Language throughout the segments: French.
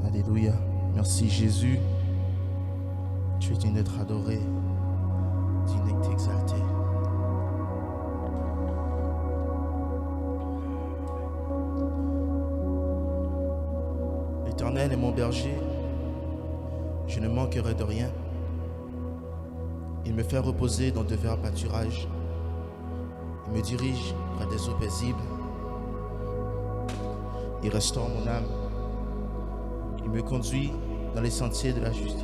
Alléluia. Merci Jésus. Tu es digne d'être adoré, digne d'être exalté. L'Éternel est mon berger, je ne manquerai de rien. Il me fait reposer dans de verts pâturages. Il me dirige près des eaux paisibles. Il restaure mon âme. Il me conduit dans les sentiers de la justice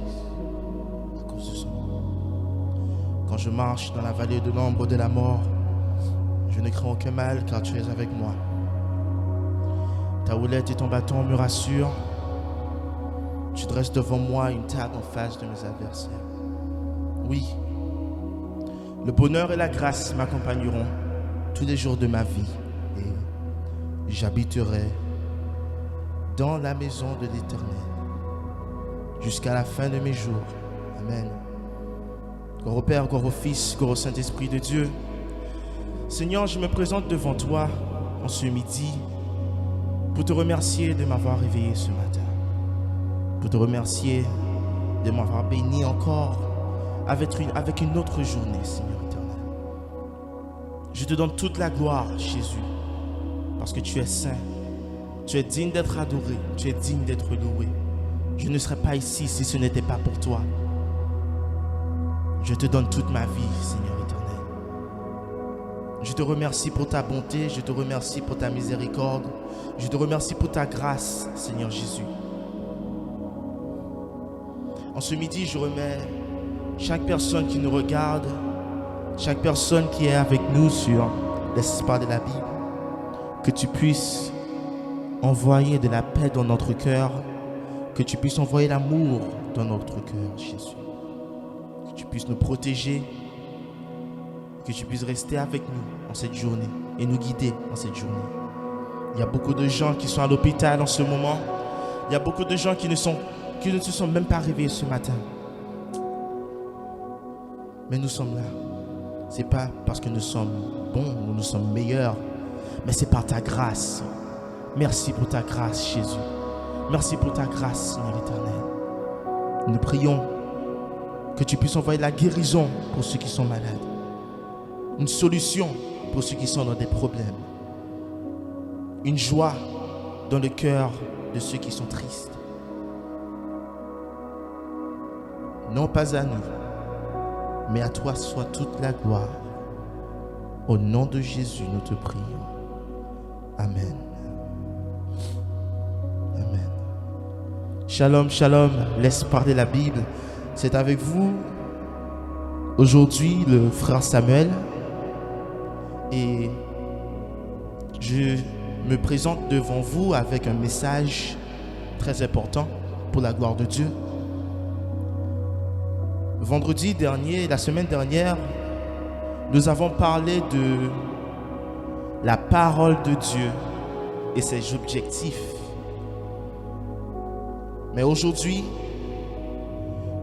à cause de son nom. Quand je marche dans la vallée de l'ombre de la mort, je ne crains aucun mal car tu es avec moi. Ta houlette et ton bâton me rassurent. Tu dresses devant moi une table en face de mes adversaires. Oui, le bonheur et la grâce m'accompagneront tous les jours de ma vie et j'habiterai dans la maison de l'Éternel jusqu'à la fin de mes jours. Amen. Gloire au Père, gloire au Fils, gloire au Saint-Esprit de Dieu. Seigneur, je me présente devant toi en ce midi pour te remercier de m'avoir réveillé ce matin, pour te remercier de m'avoir béni encore avec une autre journée, Seigneur éternel. Je te donne toute la gloire, Jésus, parce que tu es saint. Tu es digne d'être adoré, tu es digne d'être loué. Je ne serais pas ici si ce n'était pas pour toi. Je te donne toute ma vie, Seigneur éternel. Je te remercie pour ta bonté, je te remercie pour ta miséricorde, je te remercie pour ta grâce, Seigneur Jésus. En ce midi, je remets chaque personne qui nous regarde, chaque personne qui est avec nous sur l'espace de la Bible, que tu puisses envoyer de la paix dans notre cœur, que tu puisses envoyer l'amour dans notre cœur, Jésus. Que tu puisses nous protéger, que tu puisses rester avec nous en cette journée et nous guider en cette journée. Il y a beaucoup de gens qui sont à l'hôpital en ce moment. Il y a beaucoup de gens qui ne se sont même pas réveillés ce matin. Mais nous sommes là. Ce n'est pas parce que nous sommes bons ou nous sommes meilleurs, mais c'est par ta grâce. Merci pour ta grâce, Jésus. Merci pour ta grâce, Seigneur éternel. Nous prions que tu puisses envoyer la guérison pour ceux qui sont malades, une solution pour ceux qui sont dans des problèmes, une joie dans le cœur de ceux qui sont tristes. Non pas à nous, mais à toi soit toute la gloire. Au nom de Jésus, nous te prions. Amen. Amen. Shalom, shalom. Laisse parler la Bible. C'est avec vous aujourd'hui le frère Samuel. Et je me présente devant vous avec un message très important pour la gloire de Dieu. Vendredi dernier, la semaine dernière, nous avons parlé de la parole de Dieu et ses objectifs. Mais aujourd'hui,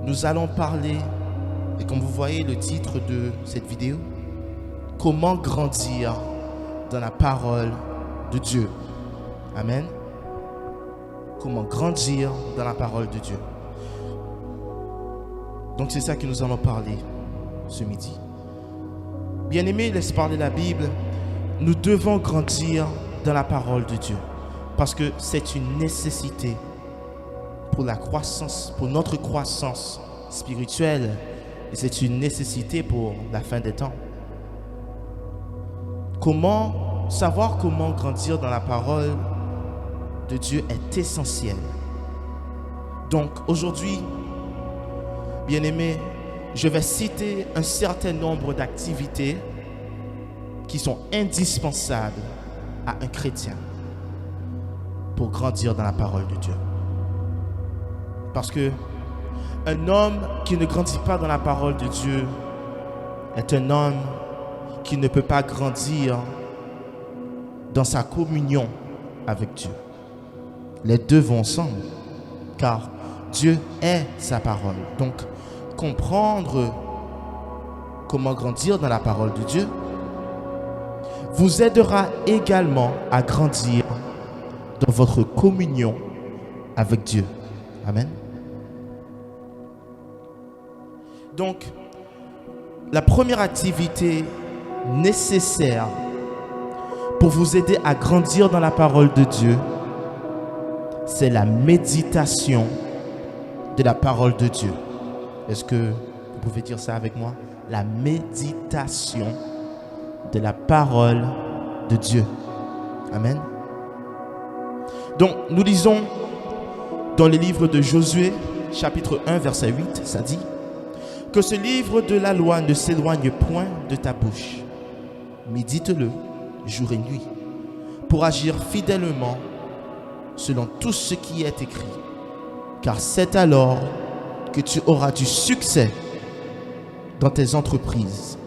nous allons parler, et comme vous voyez le titre de cette vidéo, comment grandir dans la parole de Dieu. Amen. Comment grandir dans la parole de Dieu. Donc c'est ça que nous allons parler ce midi. Bien-aimés, laisse parler la Bible. Nous devons grandir dans la parole de Dieu parce que c'est une nécessité pour la croissance, pour notre croissance spirituelle, et c'est une nécessité pour la fin des temps. Savoir comment grandir dans la parole de Dieu est essentiel. Donc aujourd'hui, bien-aimés, je vais citer un certain nombre d'activités qui sont indispensables à un chrétien pour grandir dans la parole de Dieu. Parce que un homme qui ne grandit pas dans la parole de Dieu est un homme qui ne peut pas grandir dans sa communion avec Dieu. Les deux vont ensemble, car Dieu est sa parole. Donc, comprendre comment grandir dans la parole de Dieu vous aidera également à grandir dans votre communion avec Dieu. Amen. Donc, la première activité nécessaire pour vous aider à grandir dans la parole de Dieu, c'est la méditation de la parole de Dieu. Est-ce que vous pouvez dire ça avec moi? La méditation de la parole de Dieu. Amen. Donc, nous lisons dans le livre de Josué, chapitre 1, verset 8, ça dit que ce livre de la loi ne s'éloigne point de ta bouche. Médite-le jour et nuit pour agir fidèlement selon tout ce qui est écrit. Car c'est alors que tu auras du succès dans tes entreprises.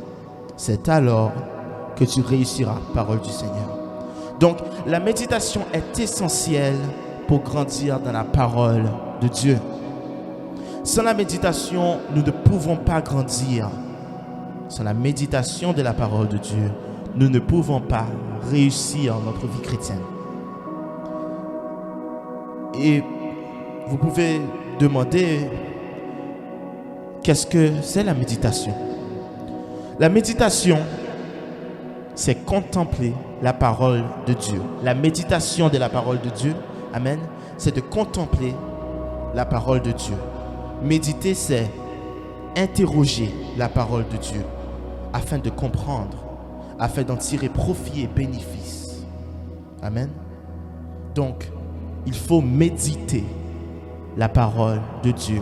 C'est alors que tu réussiras, parole du Seigneur. Donc, la méditation est essentielle pour grandir dans la parole de Dieu. Sans la méditation, nous ne pouvons pas grandir. Sans la méditation de la parole de Dieu, nous ne pouvons pas réussir notre vie chrétienne. Et vous pouvez demander, qu'est-ce que c'est la méditation? La méditation, c'est contempler la parole de Dieu. La méditation de la parole de Dieu, amen, c'est de contempler la parole de Dieu. Méditer, c'est interroger la parole de Dieu afin de comprendre, afin d'en tirer profit et bénéfice. Amen. Donc, il faut méditer la parole de Dieu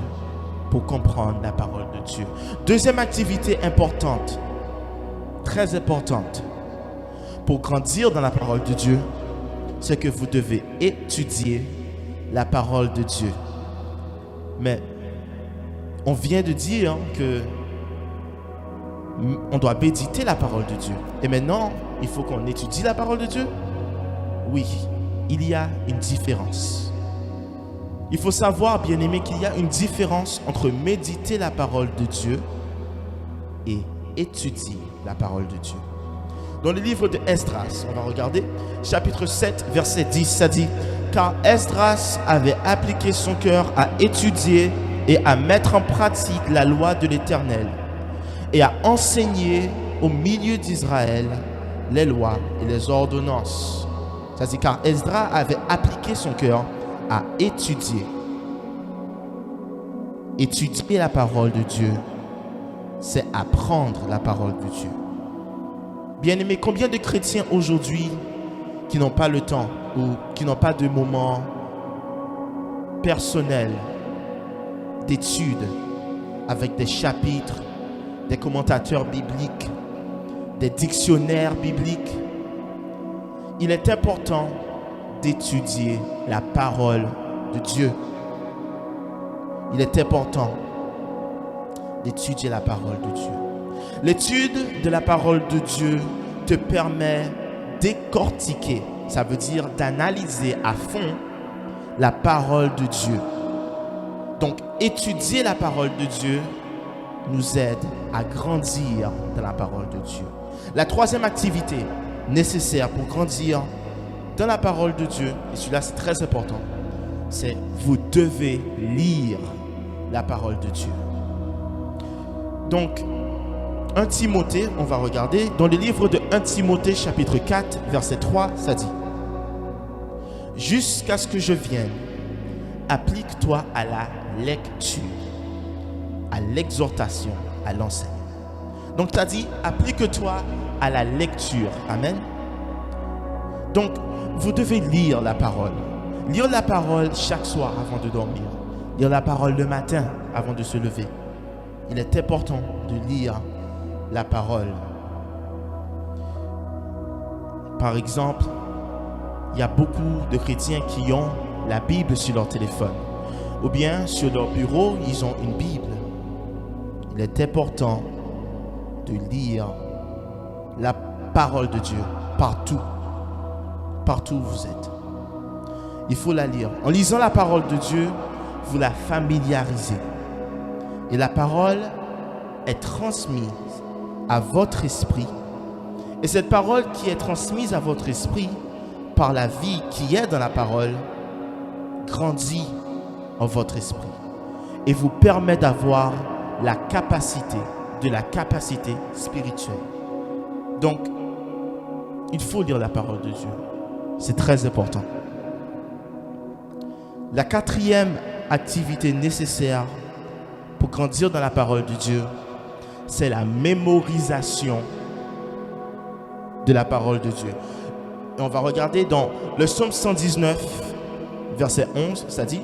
pour comprendre la parole de Dieu. Deuxième activité importante, très importante, pour grandir dans la parole de Dieu, c'est que vous devez étudier la parole de Dieu. Mais on vient de dire que on doit méditer la parole de Dieu. Et maintenant, il faut qu'on étudie la parole de Dieu. Oui, il y a une différence. Il faut savoir, bien-aimé, qu'il y a une différence entre méditer la parole de Dieu et étudier la parole de Dieu. Dans le livre de Esdras, on va regarder, chapitre 7, verset 10, ça dit « Car Esdras avait appliqué son cœur à étudier et à mettre en pratique la loi de l'Éternel et à enseigner au milieu d'Israël les lois et les ordonnances. » Ça dit car Esdras avait appliqué son cœur à étudier. Étudier la parole de Dieu, c'est apprendre la parole de Dieu. Bien-aimés, combien de chrétiens aujourd'hui qui n'ont pas le temps ou qui n'ont pas de moment personnel d'études avec des chapitres, des commentateurs bibliques, des dictionnaires bibliques? Il est important d'étudier la parole de Dieu. Il est important d'étudier la parole de Dieu. L'étude de la parole de Dieu te permet de décortiquer, ça veut dire d'analyser à fond la parole de Dieu. Donc, étudier la parole de Dieu nous aide à grandir dans la parole de Dieu. La troisième activité nécessaire pour grandir dans la parole de Dieu, et celui-là c'est très important, c'est vous devez lire la parole de Dieu. Donc, 1 Timothée, on va regarder, dans le livre de 1 Timothée chapitre 4, verset 3, ça dit « Jusqu'à ce que je vienne, applique-toi à la lecture, à l'exhortation, à l'enseignement. » Donc, tu as dit, applique-toi à la lecture. Amen. Donc, vous devez lire la parole. Lire la parole chaque soir avant de dormir. Lire la parole le matin avant de se lever. Il est important de lire la parole. Par exemple, il y a beaucoup de chrétiens qui ont la Bible sur leur téléphone. Ou bien, sur leur bureau, ils ont une Bible. Il est important de lire la parole de Dieu partout. Partout où vous êtes. Il faut la lire. En lisant la parole de Dieu, vous la familiarisez. Et la parole est transmise à votre esprit. Et cette parole qui est transmise à votre esprit par la vie qui est dans la parole grandit en votre esprit et vous permet d'avoir la capacité spirituelle. Donc, il faut lire la parole de Dieu. C'est très important. La quatrième activité nécessaire pour grandir dans la parole de Dieu, c'est la mémorisation de la parole de Dieu. Et on va regarder dans le psaume 119, verset 11, ça dit: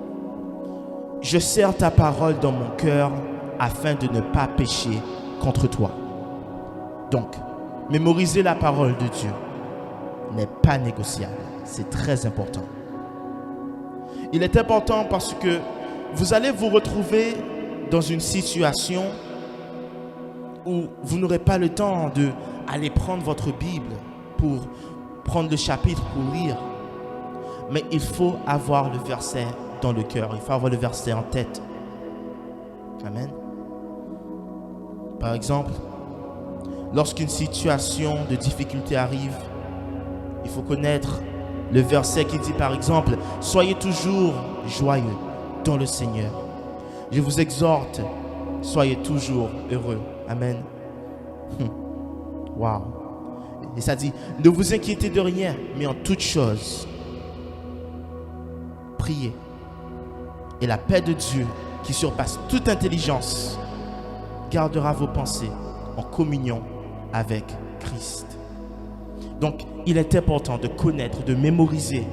« Je serre ta parole dans mon cœur afin de ne pas pécher contre toi. » Donc, mémoriser la parole de Dieu n'est pas négociable. C'est très important. Il est important parce que vous allez vous retrouver dans une situation où vous n'aurez pas le temps d'aller prendre votre Bible pour prendre le chapitre pour lire. Mais il faut avoir le verset dans le cœur. Il faut avoir le verset en tête. Amen. Par exemple, lorsqu'une situation de difficulté arrive, il faut connaître le verset qui dit par exemple: « Soyez toujours joyeux dans le Seigneur. Je vous exhorte, soyez toujours heureux. » Amen. Wow. Et ça dit: « Ne vous inquiétez de rien, mais en toute chose, priez. Et la paix de Dieu, qui surpasse toute intelligence, gardera vos pensées en communion avec Christ. » Donc, il est important de connaître, de mémoriser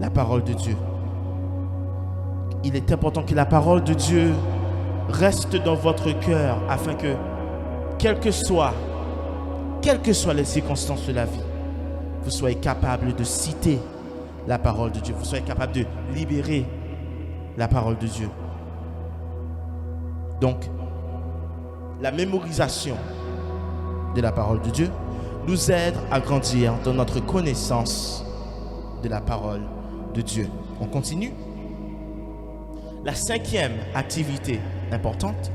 la parole de Dieu. Il est important que la parole de Dieu reste dans votre cœur afin que, quelles que soient les circonstances de la vie, vous soyez capable de citer la parole de Dieu. Vous soyez capable de libérer la parole de Dieu. Donc, la mémorisation de la parole de Dieu nous aide à grandir dans notre connaissance de la parole de Dieu. On continue. La cinquième activité importante,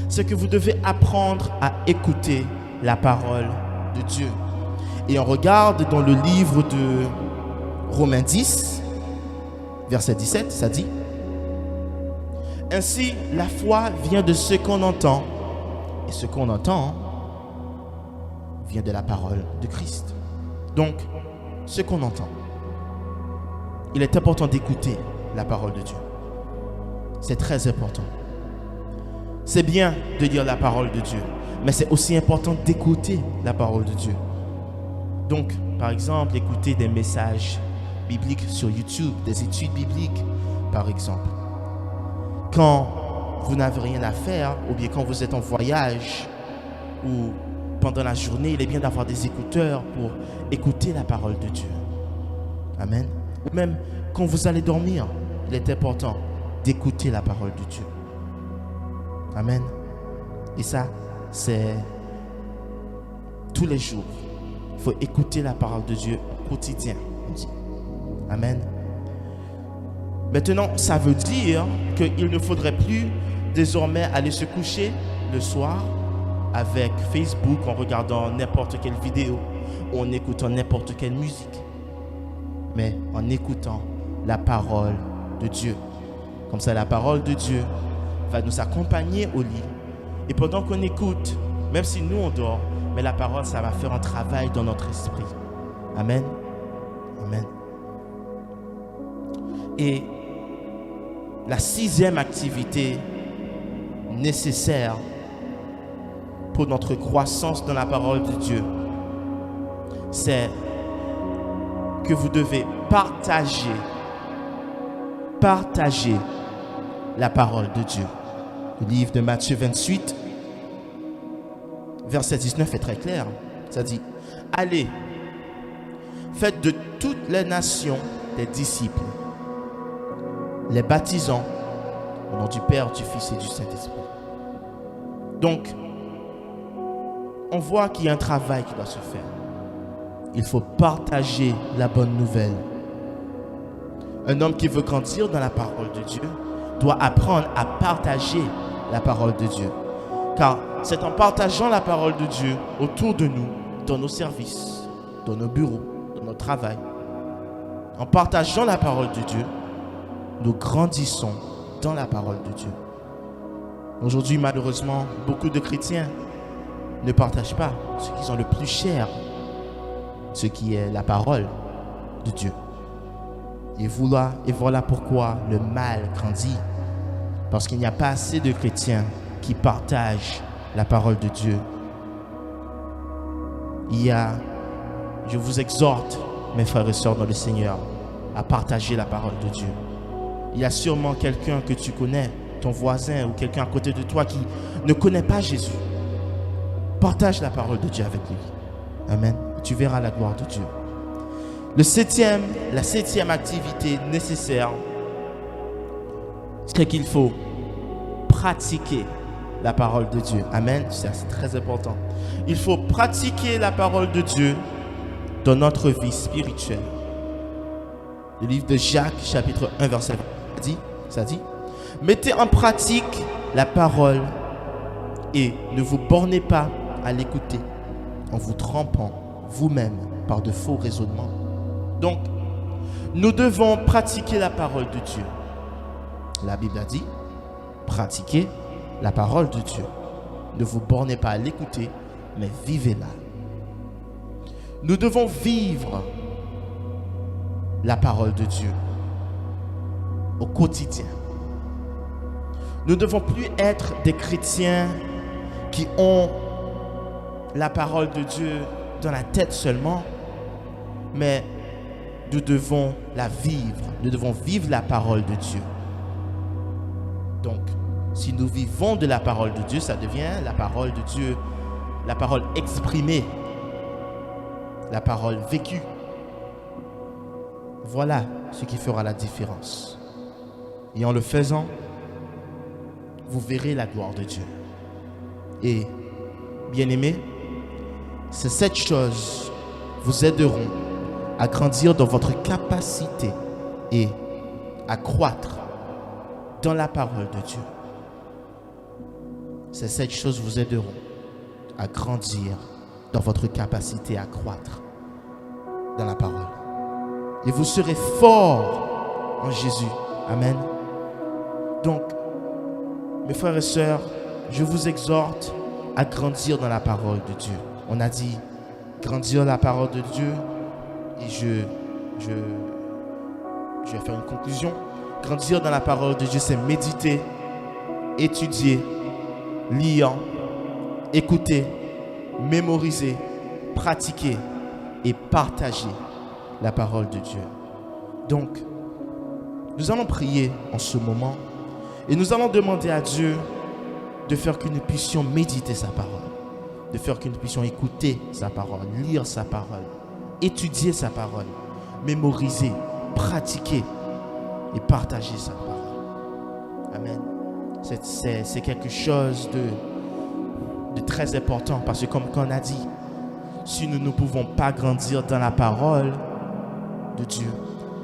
c'est que vous devez apprendre à écouter la parole de Dieu. Et on regarde dans le livre de Romains 10, verset 17, ça dit: « Ainsi, la foi vient de ce qu'on entend, et ce qu'on entend vient de la parole de Christ. » Donc, ce qu'on entend. Il est important d'écouter la parole de Dieu. C'est très important. C'est bien de lire la parole de Dieu, mais c'est aussi important d'écouter la parole de Dieu. Donc, par exemple, écouter des messages bibliques sur YouTube, des études bibliques, par exemple. Quand vous n'avez rien à faire, ou bien quand vous êtes en voyage, ou pendant la journée, il est bien d'avoir des écouteurs pour écouter la parole de Dieu. Amen. Ou même quand vous allez dormir, il est important d'écouter la parole de Dieu. Amen. Et ça, c'est tous les jours. Il faut écouter la parole de Dieu au quotidien. Amen. Maintenant, ça veut dire qu'il ne faudrait plus désormais aller se coucher le soir avec Facebook en regardant n'importe quelle vidéo ou en écoutant n'importe quelle musique, mais en écoutant la parole de Dieu. Comme ça, la parole de Dieu va nous accompagner au lit. Et pendant qu'on écoute, même si nous on dort, mais la parole, ça va faire un travail dans notre esprit. Amen. Amen. Et la sixième activité nécessaire pour notre croissance dans la parole de Dieu, c'est que vous devez partager la parole de Dieu. Le livre de Matthieu 28, verset 19 est très clair. Ça dit: « Allez, faites de toutes les nations des disciples, les baptisant au nom du Père, du Fils et du Saint-Esprit. » Donc, on voit qu'il y a un travail qui doit se faire. Il faut partager la bonne nouvelle. Un homme qui veut grandir dans la parole de Dieu doit apprendre à partager la parole de Dieu. Car c'est en partageant la parole de Dieu autour de nous, dans nos services, dans nos bureaux, dans notre travail, en partageant la parole de Dieu, nous grandissons dans la parole de Dieu. Aujourd'hui, malheureusement, beaucoup de chrétiens ne partagent pas ce qu'ils ont le plus cher, ce qui est la parole de Dieu. Et voilà pourquoi le mal grandit. Parce qu'il n'y a pas assez de chrétiens qui partagent la parole de Dieu. Je vous exhorte, mes frères et sœurs dans le Seigneur, à partager la parole de Dieu. Il y a sûrement quelqu'un que tu connais, ton voisin ou quelqu'un à côté de toi qui ne connaît pas Jésus. Partage la parole de Dieu avec lui. Amen. Tu verras la gloire de Dieu. La septième activité nécessaire, c'est qu'il faut pratiquer la parole de Dieu. Amen. C'est très important. Il faut pratiquer la parole de Dieu dans notre vie spirituelle. Le livre de Jacques, chapitre 1, verset 20, ça dit, mettez en pratique la parole et ne vous bornez pas à l'écouter en vous trompant vous-même par de faux raisonnements. Donc, nous devons pratiquer la parole de Dieu. La Bible a dit, pratiquez la parole de Dieu. Ne vous bornez pas à l'écouter, mais vivez-la. Nous devons vivre la parole de Dieu au quotidien. Nous ne devons plus être des chrétiens qui ont la parole de Dieu dans la tête seulement, mais nous devons la vivre. Nous devons vivre la parole de Dieu. Donc, si nous vivons de la parole de Dieu, ça devient la parole de Dieu, la parole exprimée, la parole vécue. Voilà ce qui fera la différence. Et en le faisant, vous verrez la gloire de Dieu. Et, bien-aimés, ces 7 choses vous aideront à grandir dans votre capacité et à croître dans la parole de Dieu. Ces 7 choses vous aideront à grandir dans votre capacité à croître dans la parole. Et vous serez forts en Jésus. Amen. Donc, mes frères et sœurs, je vous exhorte à grandir dans la parole de Dieu. On a dit grandir dans la parole de Dieu. Et je vais faire une conclusion. Grandir dans la parole de Dieu, c'est méditer, étudier, lire, écouter, mémoriser, pratiquer et partager la parole de Dieu. Donc, nous allons prier en ce moment et nous allons demander à Dieu de faire que nous puissions méditer sa parole, de faire que nous puissions écouter sa parole, lire sa parole, étudier sa parole, mémoriser, pratiquer et partager sa parole. Amen. C'est quelque chose de très important parce que comme on a dit, si nous ne pouvons pas grandir dans la parole de Dieu,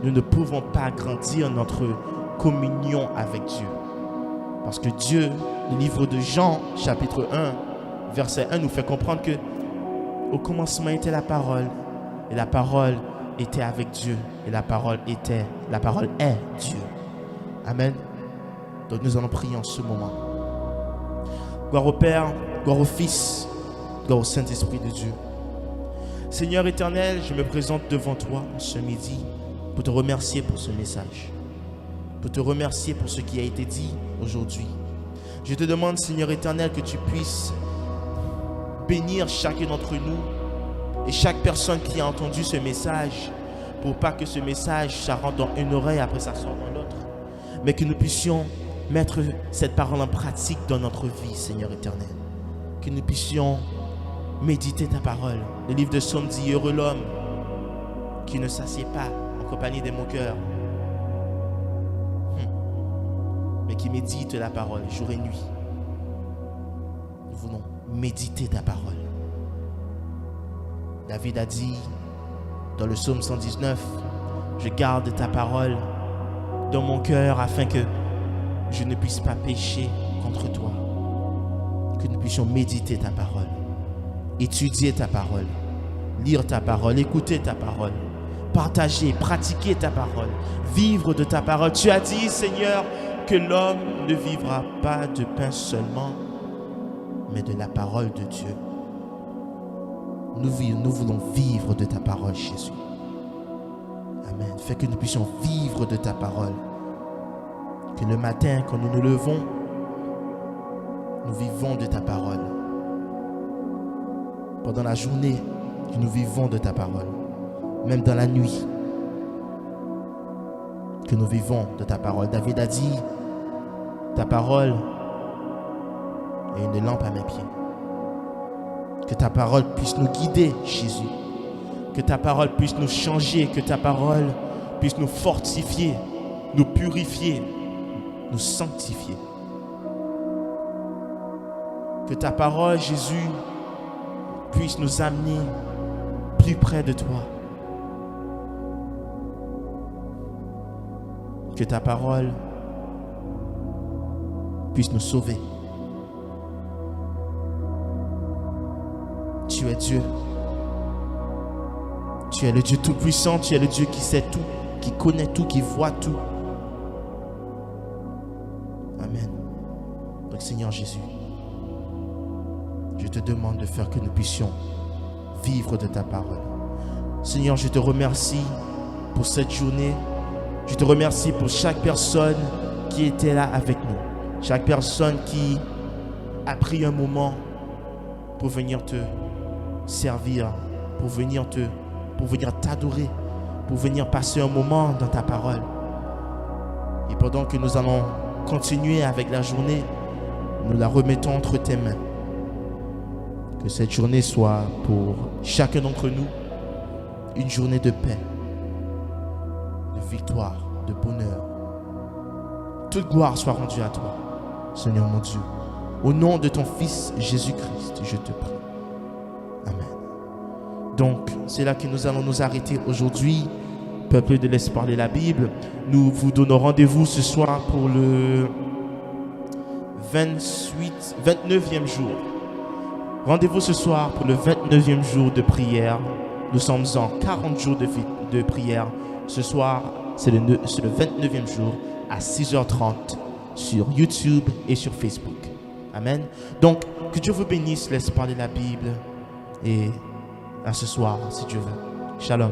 nous ne pouvons pas grandir notre communion avec Dieu. Parce que Dieu, le livre de Jean, chapitre 1, verset 1, nous fait comprendre que au commencement était la parole, et la parole était avec Dieu, et la parole est Dieu. Amen. Donc nous allons prier en ce moment. Gloire au Père, gloire au Fils, gloire au Saint-Esprit de Dieu. Seigneur éternel, je me présente devant toi ce midi pour te remercier pour ce message, pour te remercier pour ce qui a été dit aujourd'hui. Je te demande, Seigneur éternel, que tu puisses bénir chacun d'entre nous et chaque personne qui a entendu ce message, pour pas que ce message ça rentre dans une oreille après ça sort dans l'autre, mais que nous puissions mettre cette parole en pratique dans notre vie, Seigneur éternel. Que nous puissions méditer ta parole. Le livre de Psaume dit: heureux l'homme qui ne s'assied pas en compagnie des moqueurs, mais qui médite la parole jour et nuit. Nous voulons méditer ta parole. David a dit dans le psaume 119: je garde ta parole dans mon cœur afin que je ne puisse pas pécher contre toi. Que nous puissions méditer ta parole, étudier ta parole, lire ta parole, écouter ta parole, partager, pratiquer ta parole, vivre de ta parole. Tu as dit, Seigneur, que l'homme ne vivra pas de pain seulement, mais de la parole de Dieu. Nous voulons vivre de ta parole, Jésus. Amen. Fais que nous puissions vivre de ta parole. Que le matin, quand nous nous levons, nous vivons de ta parole. Pendant la journée, que nous vivons de ta parole. Même dans la nuit, que nous vivons de ta parole. David a dit, ta parole est une lampe à mes pieds. Que ta parole puisse nous guider, Jésus. Que ta parole puisse nous changer. Que ta parole puisse nous fortifier, nous purifier, nous sanctifier. Que ta parole, Jésus, puisse nous amener plus près de toi. Que ta parole puisse nous sauver. Tu es Dieu. Tu es le Dieu tout-puissant. Tu es le Dieu qui sait tout, qui connaît tout, qui voit tout. Amen. Donc Seigneur Jésus, je te demande de faire que nous puissions vivre de ta parole. Seigneur, je te remercie pour cette journée. Je te remercie pour chaque personne qui était là avec nous. Chaque personne qui a pris un moment pour venir te servir, pour venir t'adorer, pour venir passer un moment dans ta parole. Et pendant que nous allons continuer avec la journée, nous la remettons entre tes mains. Que cette journée soit pour chacun d'entre nous une journée de paix, de victoire, de bonheur. Toute gloire soit rendue à toi, Seigneur mon Dieu. Au nom de ton Fils Jésus-Christ, je te prie. Amen. Donc, c'est là que nous allons nous arrêter aujourd'hui. Peuple de Laisse parler la Bible, nous vous donnons rendez-vous ce soir pour le 29e jour. Rendez-vous ce soir pour le 29e jour de prière. Nous sommes en 40 jours de prière. Ce soir, c'est le 29e jour à 6h30 sur YouTube et sur Facebook. Amen. Donc, que Dieu vous bénisse. Laisse parler la Bible. Et à ce soir, si Dieu veut. Shalom.